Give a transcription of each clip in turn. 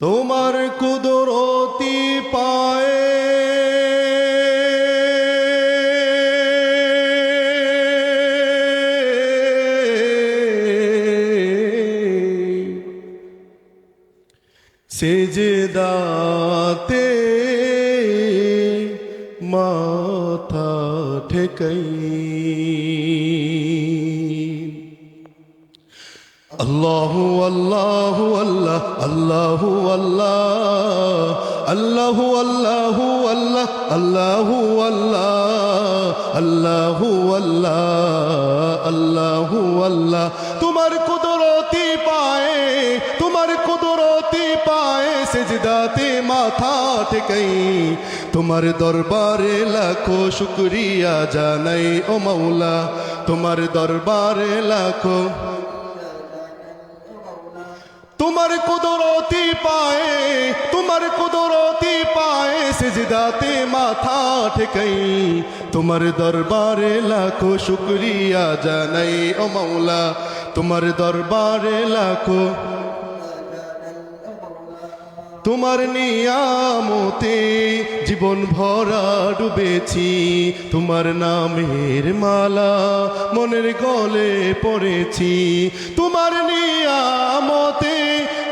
তোমার কুদরতি পায়ে সেজদাতে মাথা ঠেকাই আল্লাহু আল্লাহু আল্লাহ আল্লাহু আল্লাহ আল্লাহু আল্লাহু আল্লাহ আল্লাহু আল্লাহ আল্লাহু আল্লাহ আল্লাহু আল্লাহ তোমার কুদরতি পায়ে তোমার কুদরতি পায়ে সেজদাতে মাথা ঠেকাই তোমার দরবারে লাখো শুকরিয়া জানাই ও মাওলা তোমার দরবারে লাখো তোমার কুদরতি পায়ে তোমার কুদরতি পায়ে সেজদাতে মাথা ঠেকাই তোমার দরবারে লাখো শুকরিয়া জানাই ও মাওলা তোমার দরবারে লাখো তোমার নিয়ামতে জীবন ভরা ডুবেছি তোমার নামের মালা মনের গলে পড়েছি তোমার নিয়ামতে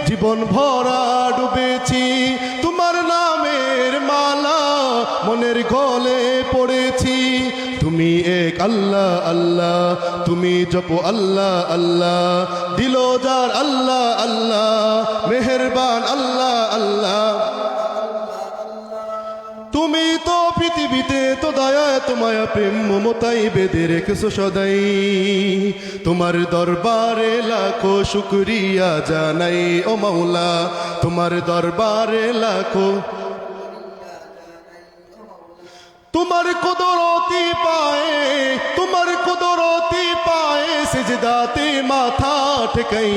জীবন ভরা ডুবেছি তোমার নামের মালা মনের গলে পড়েছি তুমি এক আল্লাহ আল্লাহ তুমি জপো আল্লাহ আল্লাহ দিলো যার আল্লাহ আল্লাহ মেহেরবান আল্লাহ আল্লাহ তুমি তো পৃথিবীতে তো দয়া তোমায়া প্রেম মমতাই বেঁধে রেখেছো সদাই তোমার দরবারে লাখো শুকরিয়া জানাই ও মাওলা তোমার দরবারে লাখো তোমার কুদরতি পায়ে তোমার কুদরতি পায়ে সেজদাতে মাথা ঠেকাই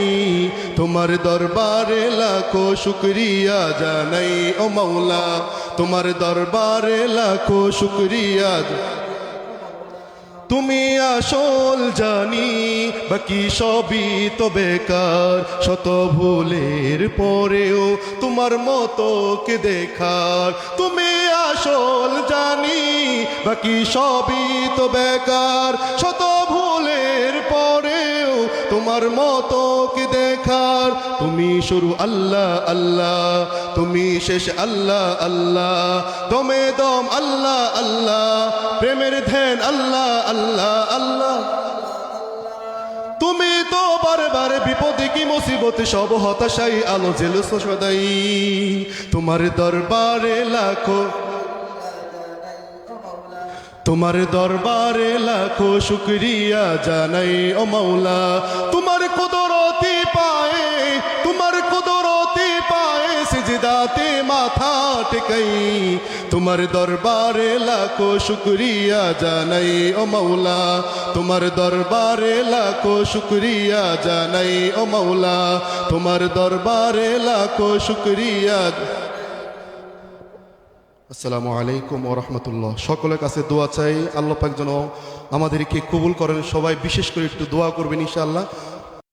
তোমার দরবারে লাখো শুকরিয়া জানাই ও মাওলা তোমার দরবারে লাখো শুকরিয়া তুমি আসল জানি বাকি সবই তো বেকার শত ভুলের পরেও তোমার মতো কে দেখার তুমি আসল জানি বাকি সবই তো বেকার শত ভুলের পরেও তোমার মতো কে দেখার তুমি শুরু আল্লাহ আল্লাহ তুমি শেষ আল্লাহ আল্লাহ দমে দম আল্লাহ আল্লাহ প্রেমের ধ্যান আল্লাহ আল্লাহ আল্লাহ তুমি তো বারবার বিপদে কি মুসিবতে সব হতাশাই আলো জেলছো সদাই তোমার দরবারে লাখো তোমার দরবারে লাখো শুকরিয়া জানাই ও মাওলা তোমার কুদরতি পায়ে তোমার কুদরতি পায়ে সেজদাতে মাথা ঠেকাই তোমার দরবারে লাখো শুকরিয়া জানাই ও মাওলা তোমার দরবারে লাখো শুকরিয়া জানাই ও মাওলা তোমার দরবারে লাখো শুকরিয়া আসসালামু আলাইকুম ওয়া রাহমাতুল্লাহ সকলের কাছে দোয়া চাই আল্লাহ পাক যেন আমাদেরকে কবুল করেন সবাই বিশেষ করে একটু দোয়া করবেন ইনশাআল্লাহ